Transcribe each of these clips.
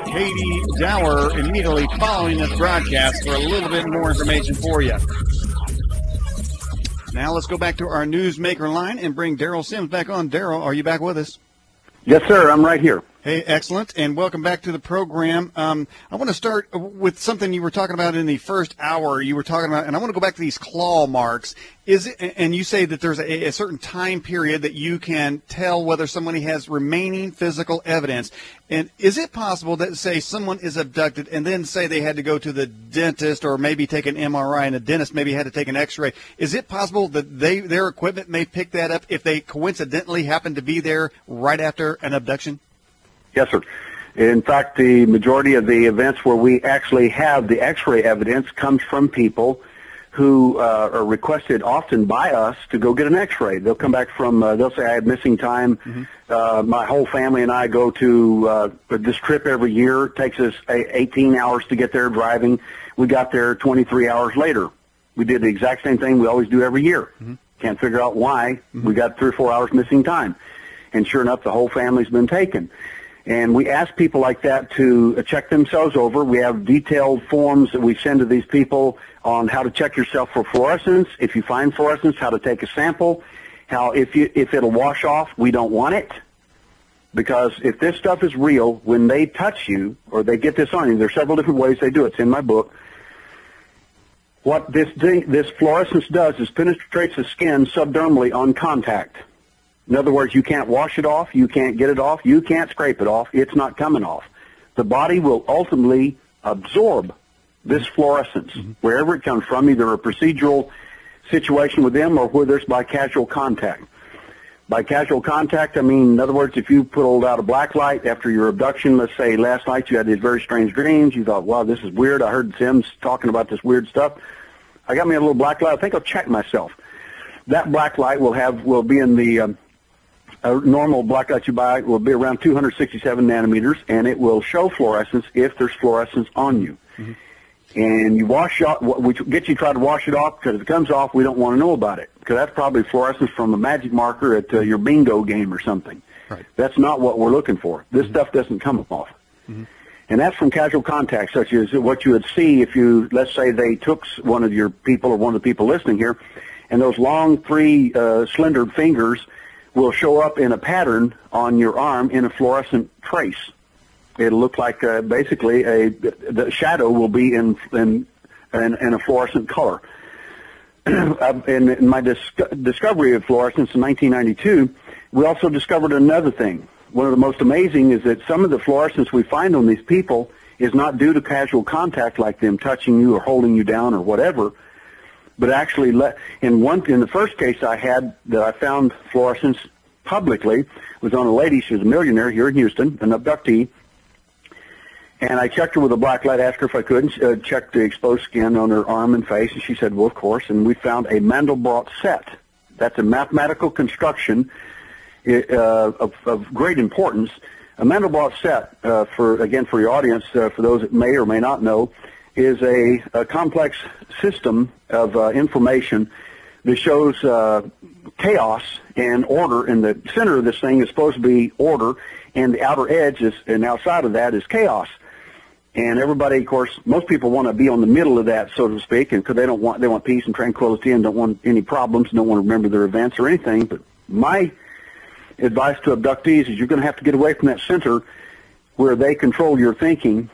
Katie Dower immediately following this broadcast for a little bit more information for you. Now let's go back to our newsmaker line and bring Derrel Sims back on. Derrel, are you back with us? Yes, sir. I'm right here. Hey, excellent, and welcome back to the program. I want to start with something you were talking about in the first hour. You were talking about, and I want to go back to these claw marks. Is it, and you say that there's a certain time period that you can tell whether somebody has remaining physical evidence. And is it possible that, say, someone is abducted and then say they had to go to the dentist or maybe take an MRI and a dentist maybe had to take an X-ray? Is it possible that their equipment may pick that up if they coincidentally happen to be there right after an abduction? Yes, sir. In fact, the majority of the events where we actually have the X-ray evidence comes from people who are requested often by us to go get an X-ray. They'll come back from, they'll say, I had missing time. Mm-hmm. My whole family and I go to this trip every year. It takes us 18 hours to get there driving. We got there 23 hours later. We did the exact same thing we always do every year. Mm-hmm. Can't figure out why. Mm-hmm. We got 3 or 4 hours missing time. And sure enough, the whole family's been taken. And we ask people like that to check themselves over. We have detailed forms that we send to these people on how to check yourself for fluorescence. If you find fluorescence, how to take a sample. How if it'll wash off, we don't want it. Because if this stuff is real, when they touch you or they get this on you, there's several different ways they do it. It's in my book. What this fluorescence does is penetrates the skin subdermally on contact. In other words, you can't wash it off, you can't get it off, you can't scrape it off, it's not coming off. The body will ultimately absorb this fluorescence, wherever it comes from, either a procedural situation with them or whether it's by casual contact. By casual contact, I mean, in other words, if you pulled out a black light after your abduction, let's say last night you had these very strange dreams, you thought, wow, this is weird, I heard Sims talking about this weird stuff. I got me a little black light, I think I'll check myself. That black light will be in the... A normal black light you buy will be around 267 nanometers, and it will show fluorescence if there's fluorescence on you. Mm-hmm. And you wash off, we get you try to wash it off, because if it comes off, we don't want to know about it, because that's probably fluorescence from a magic marker at your bingo game or something. Right. That's not what we're looking for. This stuff doesn't come off. Mm-hmm. And that's from casual contact, such as what you would see if you, let's say they took one of your people or one of the people listening here, and those long, 3 slender fingers will show up in a pattern on your arm in a fluorescent trace. It'll look like basically the shadow will be in a fluorescent color. In my discovery of fluorescence in 1992, we also discovered another thing. One of the most amazing is that some of the fluorescence we find on these people is not due to casual contact, like them touching you or holding you down or whatever, but actually, in the first case I had that I found fluorescence publicly was on a lady. She was a millionaire here in Houston, an abductee, and I checked her with a black light, asked her if I could, check the exposed skin on her arm and face, and she said, well, of course, and we found a Mandelbrot set. That's a mathematical construction of great importance. A Mandelbrot set, for your audience, for those that may or may not know, is a complex system of information that shows chaos and order, and the center of this thing is supposed to be order, and the outer edge and outside of that is chaos. And everybody, of course, most people want to be on the middle of that, so to speak, and because they want peace and tranquility and don't want any problems, don't want to remember their events or anything. But my advice to abductees is you're going to have to get away from that center where they control your thinking,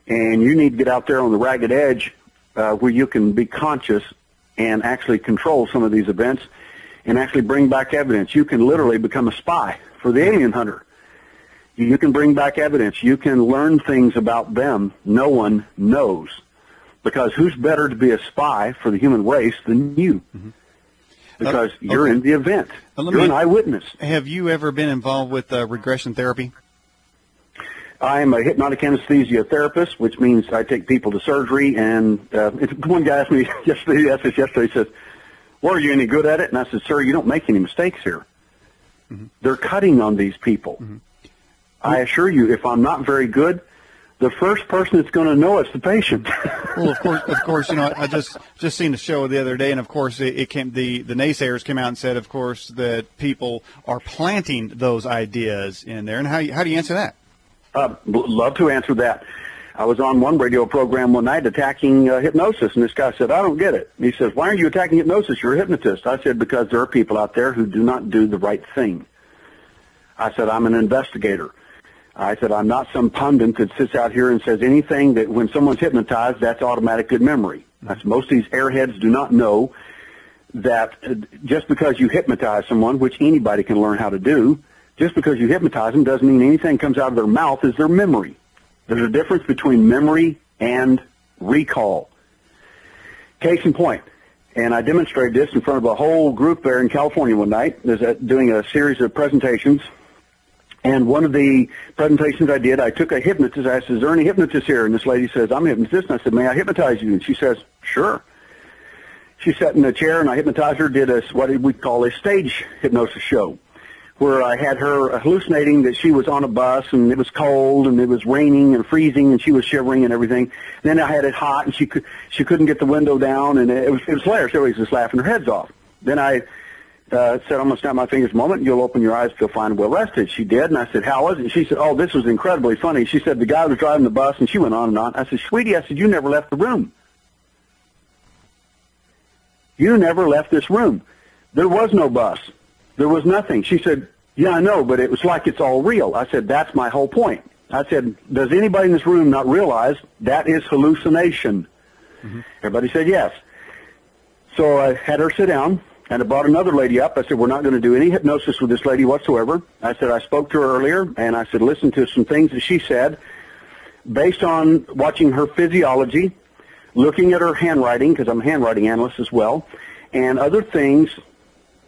and you need to get out there on the ragged edge where you can be conscious and actually control some of these events and actually bring back evidence. You can literally become a spy for the alien hunter. You can bring back evidence. You can learn things about them no one knows, because who's better to be a spy for the human race than you? Mm-hmm. Because you're in the event. You're an eyewitness. Have you ever been involved with regression therapy? I'm a hypnotic anesthesia therapist, which means I take people to surgery. And one guy asked me yesterday, he says, well, are you any good at it? And I said, sir, you don't make any mistakes here. Mm-hmm. They're cutting on these people. Mm-hmm. I assure you, if I'm not very good, the first person that's going to know it's the patient. Well, of course, I just seen the show the other day, and of course, the naysayers came out and said, of course, that people are planting those ideas in there. And how do you answer that? Love to answer that. I was on one radio program one night attacking hypnosis, and this guy said, I don't get it. He says, why are you attacking hypnosis? You're a hypnotist. I said, because there are people out there who do not do the right thing. I said, I'm an investigator. I said, I'm not some pundit that sits out here and says anything that when someone's hypnotized, that's automatic good memory. That's, most of these airheads do not know that just because you hypnotize someone, which anybody can learn how to do, just because you hypnotize them doesn't mean anything comes out of their mouth is their memory. There's a difference between memory and recall. Case in point, and I demonstrated this in front of a whole group there in California one night. I was doing a series of presentations, and one of the presentations I did, I took a hypnotist. I asked, is there any hypnotists here? And this lady says, I'm a hypnotist. And I said, may I hypnotize you? And she says, sure. She sat in a chair, and I hypnotized her, did what we call a stage hypnosis show, where I had her hallucinating that she was on a bus and it was cold and it was raining and freezing and she was shivering and everything. And then I had it hot and she couldn't get the window down, and it was hilarious. Everybody was just laughing their heads off. Then I said, I'm going to snap my fingers a moment and you'll open your eyes, feel fine and well rested. She did, and I said, how was it? And she said, oh, this was incredibly funny. She said, the guy was driving the bus, and she went on and on. I said, sweetie, I said, you never left the room. You never left this room. There was no bus. There was nothing. She said, yeah, I know, but it was like it's all real. I said, that's my whole point. I said, does anybody in this room not realize that is hallucination? Mm-hmm. Everybody said yes. So I had her sit down, and I brought another lady up. I said, we're not going to do any hypnosis with this lady whatsoever. I said, I spoke to her earlier, and I said, listen to some things that she said. Based on watching her physiology, looking at her handwriting, because I'm a handwriting analyst as well, and other things,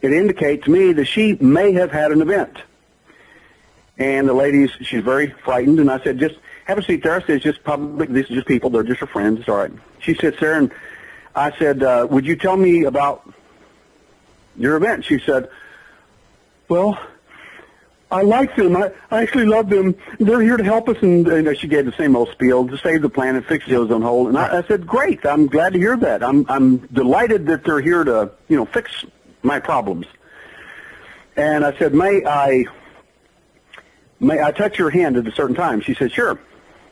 it indicates to me that she may have had an event. And the lady, she's very frightened, and I said, just have a seat there. I said, it's just public, this is just people, they're just her friends, it's all right. She sits there, and I said, would you tell me about your event? She said, well, I like them. I actually love them. They're here to help us. And she gave the same old spiel to save the planet, fix the ozone hole. And I said, great. I'm glad to hear that. I'm delighted that they're here to, fix my problems. And I said, may I touch your hand at a certain time? She said, sure.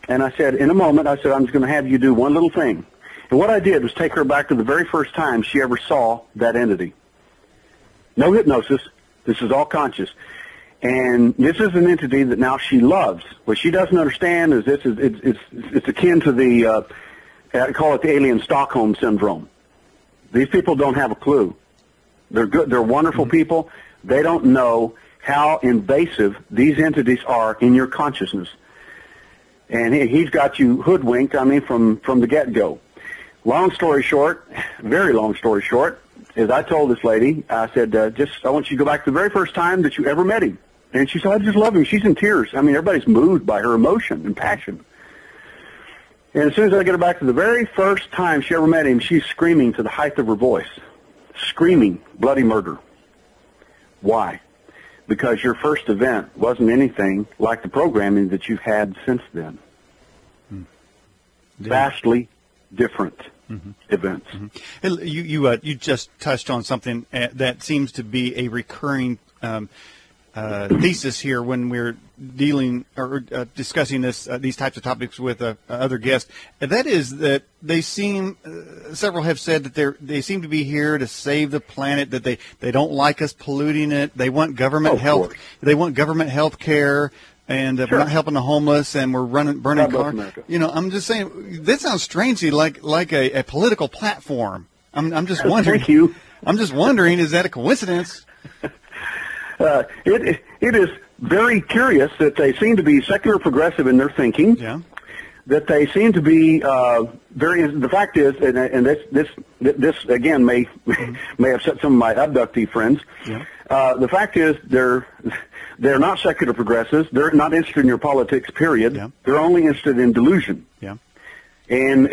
And I said, in a moment, I said, I'm just going to have you do one little thing. And what I did was take her back to the very first time she ever saw that entity. No hypnosis. This is all conscious. And this is an entity that now she loves. What she doesn't understand is it's akin to the, I call it the alien Stockholm syndrome. These people don't have a clue. They're good. They're wonderful people. They don't know how invasive these entities are in your consciousness. And he's got you hoodwinked, from the get-go. Long story short, very long story short, is I told this lady, I said, I want you to go back to the very first time that you ever met him. And she said, I just love him. She's in tears. Everybody's moved by her emotion and passion. And as soon as I get her back to the very first time she ever met him, she's screaming to the height of her voice. Screaming bloody murder. Why? Because your first event wasn't anything like the programming that you've had since then. Mm. Vastly different events. Mm-hmm. You just touched on something that seems to be a recurring thesis here when we're dealing or discussing these types of topics with other guests. And that is that they seem, several have said that they seem to be here to save the planet, that they don't like us polluting it. They want government health. They want government health care. And we're not helping the homeless, and we're burning cars. I'm just saying, that sounds strangely like a political platform. I'm just wondering. Thank you. I'm just wondering, is that a coincidence? It is very curious that they seem to be secular progressive in their thinking. Yeah. That they seem to be the fact is, and this again may upset some of my abductee friends. Yeah. The fact is they're not secular progressives. They're not interested in your politics, period. Yeah. They're only interested in delusion. Yeah. And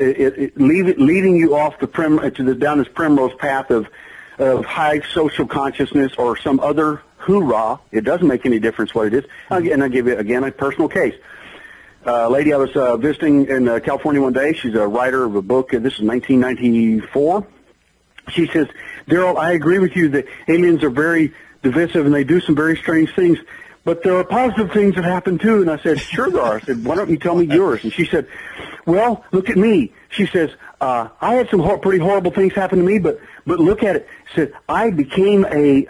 leading you off down this primrose path of high social consciousness or some other hoorah. It doesn't make any difference what it is. And I'll give you, again, a personal case. A lady I was visiting in California one day, she's a writer of a book, this is 1994. She says, Derrel, I agree with you that aliens are very divisive and they do some very strange things, but there are positive things that happen too. And I said, sure there are. I said, why don't you tell me yours? And she said, well, look at me. She says, I had some pretty horrible things happen to me, but look at it. She said, I became a